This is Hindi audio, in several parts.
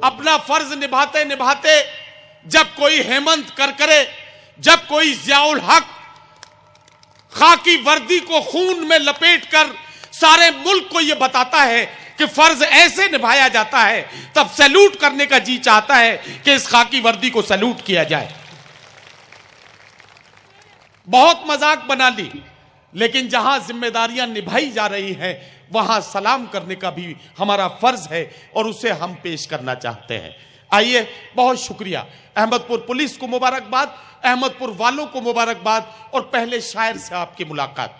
अपना फर्ज निभाते निभाते जब कोई हेमंत करकरे, जब कोई जियाउल हक खाकी वर्दी को खून में लपेटकर सारे मुल्क को यह बताता है कि फर्ज ऐसे निभाया जाता है, तब सैल्यूट करने का जी चाहता है कि इस खाकी वर्दी को सैल्यूट किया जाए। बहुत मजाक बना ली, लेकिन जहां जिम्मेदारियां निभाई जा रही हैं वहां सलाम करने का भी हमारा फर्ज है और उसे हम पेश करना चाहते हैं। आइए, बहुत शुक्रिया। अहमदपुर पुलिस को मुबारकबाद, अहमदपुर वालों को मुबारकबाद, और पहले शायर से आपकी मुलाकात।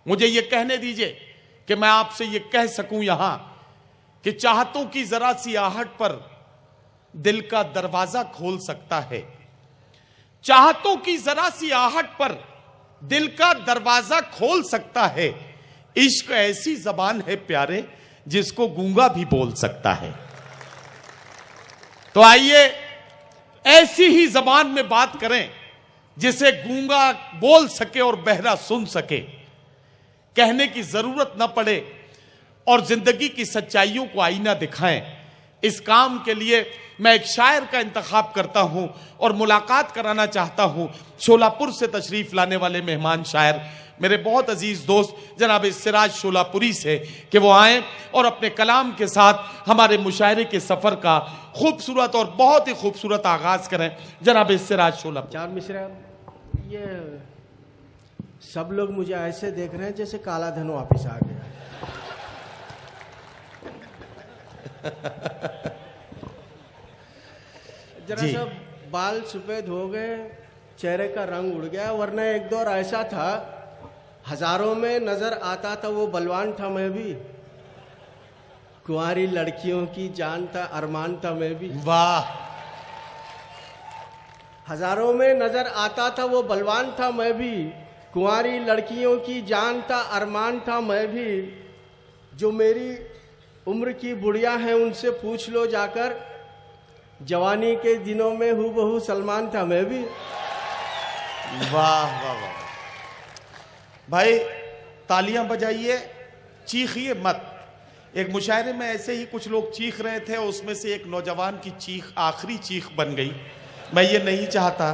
मुझे यह कहने दीजिए कि मैं आपसे यह कह सकूं यहां कि चाहतों की जरा सी आहट पर दिल का दरवाजा खोल सकता है। चाहतों की जरा सी आहट पर दिल का दरवाजा खोल सकता है। इश्क ऐसी जबान है प्यारे जिसको गूंगा भी बोल सकता है। तो आइए ऐसी ही जबान में बात करें जिसे गूंगा बोल सके और बहरा सुन सके, कहने की जरूरत ना पड़े और जिंदगी की सच्चाइयों को आईना दिखाएं। इस काम के लिए मैं एक शायर का इंतखाब करता हूं और मुलाकात कराना चाहता हूं शोलापुर से तशरीफ लाने वाले मेहमान शायर, मेरे बहुत अजीज दोस्त जनाब सिराज शोलापुरी से, कि वो आए और अपने कलाम के साथ हमारे मुशायरे के सफर का खूबसूरत और बहुत ही खूबसूरत आगाज करें। जनाब सिराज शोलापुरी। चार मिश्रा, ये सब लोग मुझे ऐसे देख रहे हैं जैसे काला धन वापिस आ गया। जरा सब बाल सफेद हो गए, चेहरे का रंग उड़ गया, वरना एक दौर ऐसा था हजारों में नजर आता था वो बलवान था मैं भी, कुंवारी लड़कियों की जान था अरमान था मैं भी। वाह। हजारों में नजर आता था वो बलवान था मैं भी, कुंवारी लड़कियों की जान था अरमान था मैं भी। जो मेरी उम्र की बुढ़िया हैं उनसे पूछ लो जाकर, जवानी के दिनों में हूबहू सलमान था मैं भी। वाह वाह वाह भाई, तालियां बजाइए, चीखिए मत। एक मुशायरे में ऐसे ही कुछ लोग चीख रहे थे, उसमें से एक नौजवान की चीख आखिरी चीख बन गई। मैं ये नहीं चाहता,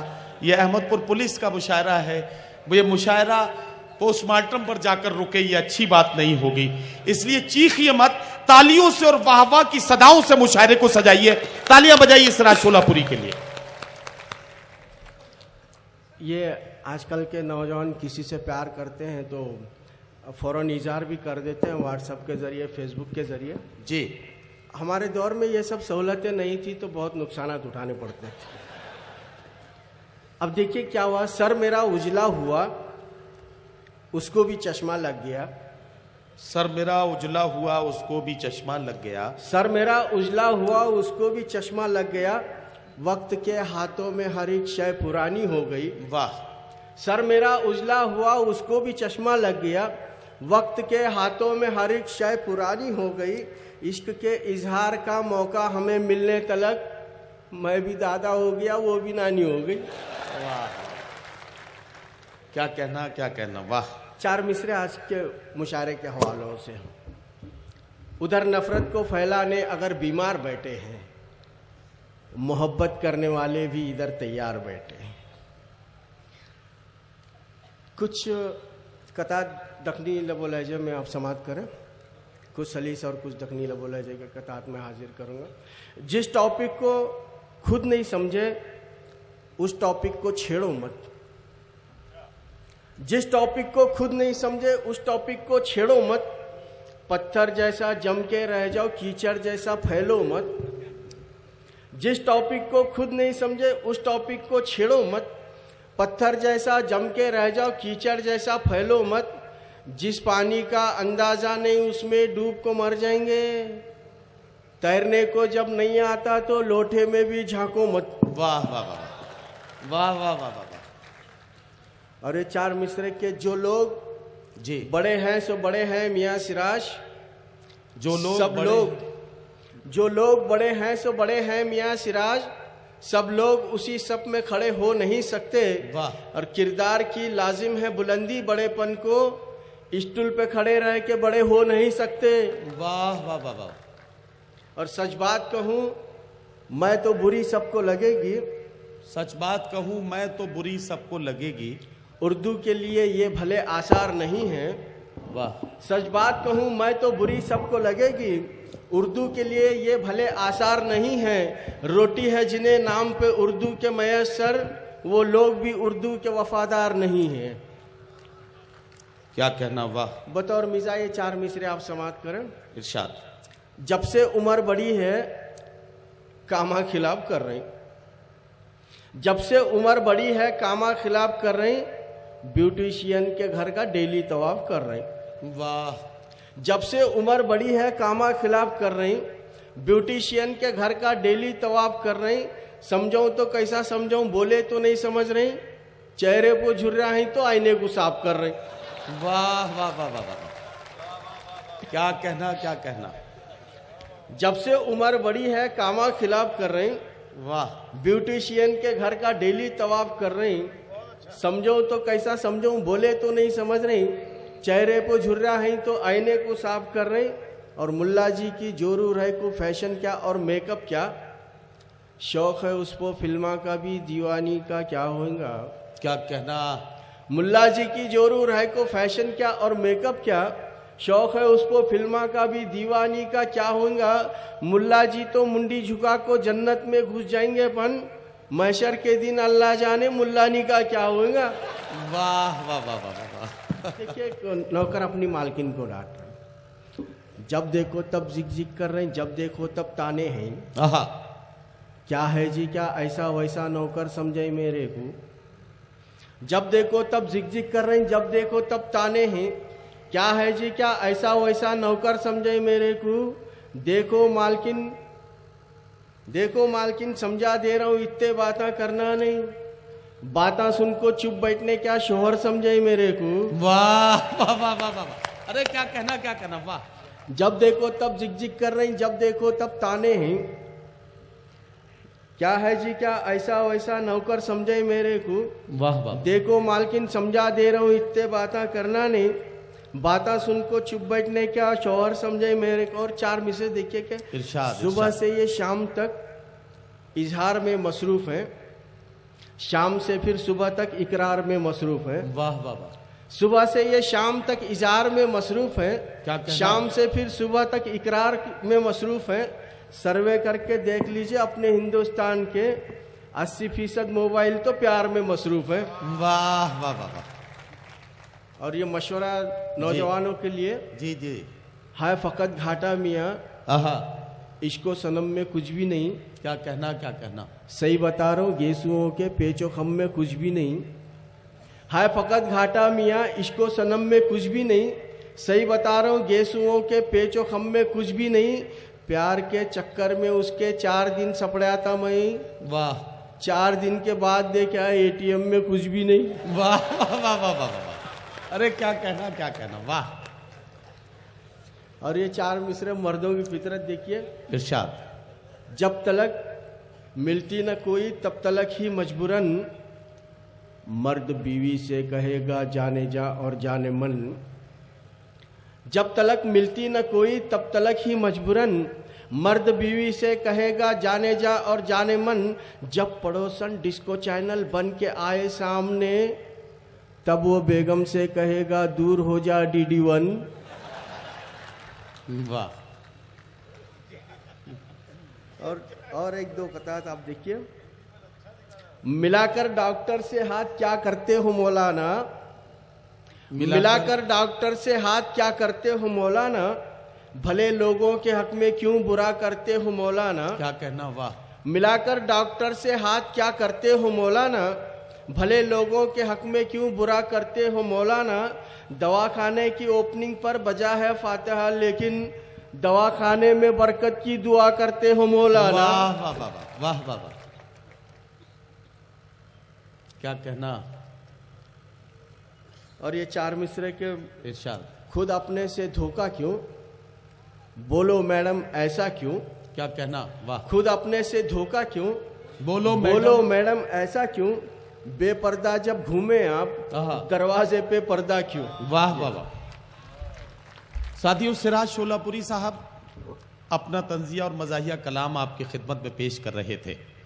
ये अहमदपुर पुलिस का मुशायरा है, ये मुशायरा पोस्टमार्टम पर जाकर रुके, ये अच्छी बात नहीं होगी। इसलिए चीखिए मत, तालियों से और वाह वाह की सदाओं से मुशायरे को सजाइए। तालियां बजाइए सिराज शोलापुरी के लिए। ये आजकल के नौजवान किसी से प्यार करते हैं तो फौरन इजहार भी कर देते हैं व्हाट्सएप के जरिए, फेसबुक के जरिए। जी, हमारे दौर में ये सब सहूलतें नहीं थी तो बहुत नुकसानात उठाने पड़ते थे। अब देखिए क्या हुआ, सर मेरा उजला हुआ उसको भी चश्मा लग गया। सर मेरा उजला हुआ उसको भी चश्मा लग गया। सर मेरा उजला हुआ उसको भी चश्मा लग गया, वक्त के हाथों में हर एक शय पुरानी हो गई। वाह। सर मेरा उजला हुआ उसको भी चश्मा लग गया, वक्त के हाथों में हर एक शय पुरानी हो गई। इश्क के इजहार का मौका हमें मिलने तलक मैं भी दादा हो गया वो भी नानी हो गई। वाह, क्या कहना क्या कहना। वाह। चार मिसरे आज के मुशायरे के हवालों से। उधर नफरत को फैलाने अगर बीमार बैठे हैं, मोहब्बत करने वाले भी इधर तैयार बैठे हैं। कुछ कता दखनी लबो लहजे में आप समाप्त करें, कुछ सलीस और कुछ दखनी लबो लहजे के कतात में हाजिर करूंगा। जिस टॉपिक को खुद नहीं समझे उस टॉपिक को छेड़ो मत। जिस टॉपिक को खुद नहीं समझे उस टॉपिक को छेड़ो मत। पत्थर जैसा जम के रह जाओ, कीचड़ जैसा फैलो मत। जिस टॉपिक को खुद नहीं समझे उस टॉपिक को छेड़ो मत। पत्थर जैसा जम के रह जाओ, कीचड़ जैसा फैलो मत। जिस पानी का अंदाजा नहीं उसमें डूब को मर जाएंगे। तैरने को जब नहीं आता तो लोटे में भी झांको मत। वाह वाह वाह वाह वाह वाह वाह। और ये चार मिसरे के जो लोग जी बड़े हैं सो बड़े हैं मियाँ सिराज। जो लोग सब लोग जो लोग बड़े हैं सो बड़े हैं मियाँ सिराज। सब लोग उसी सप में खड़े हो नहीं सकते। वाह। और किरदार की लाजिम है बुलंदी, बड़ेपन को स्टूल पे खड़े रह के बड़े हो नहीं सकते। वाह वाह वाह वाह। और सच बात कहूं मैं तो बुरी सबको लगेगी, सच बात कहूं मैं तो बुरी सबको लगेगी, उर्दू के लिए ये भले आसार नहीं है। वाह, सच बात कहूं मैं तो बुरी सबको लगेगी, उर्दू के लिए ये भले आसार नहीं है। रोटी है जिन्हें नाम पे उर्दू के मयसर, वो लोग भी उर्दू के वफादार नहीं है। क्या कहना, वाह। बतौर मिजा ये 4 मिसरे आप समाप्त करें। इरशाद। जब से उम्र बड़ी है कामा खिलाफ कर रही, जब से उम्र बड़ी है कामा खिलाफ कर रही, ब्यूटिशियन के घर का डेली तवाफ कर रही। वाह। जब से उम्र बड़ी है कामा खिलाफ कर रही, ब्यूटिशियन के घर का डेली तवाफ कर रही। समझाऊं तो कैसा समझाऊं, बोले तो नहीं समझ रही, चेहरे को झुर्रा है तो आईने को साफ कर रही। वाह वाह वाह वाह वाह, क्या कहना, क्या कहना। जब से उम्र बड़ी है कामा खिलाफ कर रही, वाह। ब्यूटिशियन के घर का डेली तवाफ कर रही। समझो तो कैसा समझाऊं, बोले तो नहीं समझ रही, चेहरे को झुर्रा है तो आईने को साफ कर रही। और मुल्ला जी की जोरू रहे को फैशन क्या और मेकअप क्या, शौक है उसको फिल्मा का भी दीवानी का क्या होगा। क्या कहना। मुल्ला जी की जोरू रहे को फैशन क्या और मेकअप क्या, शौक है उसको फिल्मा का भी दीवानी का क्या होगा। मुल्ला जी तो मुंडी झुका को जन्नत में घुस जाएंगे, पन महशर के दिन अल्लाह जाने मुल्लानी का क्या होगा। वाह वाह वाह वाह वाह। देखिए नौकर अपनी मालकिन को डांट रहे, जब देखो तब जिग जिग कर रहे हैं, जब देखो तब ताने हैं। आहा। क्या है जी क्या ऐसा वैसा नौकर समझे मेरे को, जब देखो तब जिग जिग कर रहे हैं, जब देखो तब ताने हैं। क्या है जी क्या ऐसा वैसा नौकर समझे मेरे को, देखो मालकिन समझा दे रहा हूं, इतने बातें करना नहीं, बातें सुन को चुप बैठने क्या शोहर समझे मेरे को। वाह वाह वाह वाह वाह। अरे क्या कहना, क्या कहना, वाह। जब देखो तब जिग जिग कर रही, जब देखो तब ताने हैं। क्या है जी क्या ऐसा वैसा नौकर समझे मेरे को, वाह वाह। देखो मालकिन समझा दे रहा हूं, इतने बातें करना नहीं, बातें सुन को चुप बैठने क्या शौहर समझे मेरे को। और 4 मिसरे देखिए क्या, इरशाद। सुबह से ये शाम तक इजहार में मसरूफ है, शाम से फिर सुबह तक इकरार में मसरूफ है। वाह वाह वाह। सुबह से ये शाम तक इजहार में मसरूफ है, क्या कहना? शाम से फिर सुबह तक इकरार में मसरूफ है। सर्वे करके देख लीजिए अपने हिंदुस्तान के 80% मोबाइल तो प्यार में मसरूफ है। वाह वाह वाह वाह। और ये मशवरा नौजवानों के लिए जी जी। है फकत घाटा मियाँ, आहा। इसको सनम में कुछ भी नहीं। क्या कहना, क्या कहना। सही बता रहा हूँ, गेसुओं के पेचो खम में कुछ भी नहीं। है फकत घाटा मियाँ, इसको सनम में कुछ भी नहीं। सही बता रहा हूँ, गेसुओं के पेचो खम में कुछ भी नहीं। प्यार के चक्कर में उसके 4 दिन सपड़ा था मैं। वाह। 4 दिन के बाद देखा ATM में कुछ भी नहीं। वाह वाह वाह वाह वाह वाह। अरे क्या कहना, क्या कहना, वाह। और ये 4 मिसरे मर्दों की फितरत देखिए। इरशाद। जब तलक मिलती न कोई तब तलक ही मजबूरन, मर्द बीवी से कहेगा जाने जा और जाने मन। जब तलक मिलती न कोई तब तलक ही मजबूरन, मर्द बीवी से कहेगा जाने जा और जाने मन। जब पड़ोसन डिस्को चैनल बन के आए सामने, तब वो बेगम से कहेगा दूर हो जा DD1। वाह। और 1-2 कतार आप देखिए। मिलाकर डॉक्टर से हाथ क्या करते हो मौलाना, मिलाकर डॉक्टर से हाथ क्या करते हो मौलाना, भले लोगों के हक में क्यों बुरा करते हो मौलाना। क्या कहना, वाह। मिलाकर डॉक्टर से हाथ क्या करते हो मौलाना, भले लोगों के हक में क्यों बुरा करते हो मौलाना। दवाखाने की ओपनिंग पर बजा है फातिहा, लेकिन दवाखाने में बरकत की दुआ करते हो मौलाना। वाह वाह वाह वाह वाह वाह। क्या कहना। और ये 4 मिसरे के इरशाद। खुद अपने से धोखा क्यों, बोलो मैडम ऐसा क्यों। क्या कहना, वाह। खुद अपने से धोखा क्यों, बोलो मैडम ऐसा क्यों। बेपर्दा जब घूमे आप, दरवाजे पे पर्दा क्यों। वाह वाह वाह। साथियों, सिराज शोलापुरी साहब अपना तंजिया और मज़ाहिया कलाम आपकी खिदमत में पेश कर रहे थे।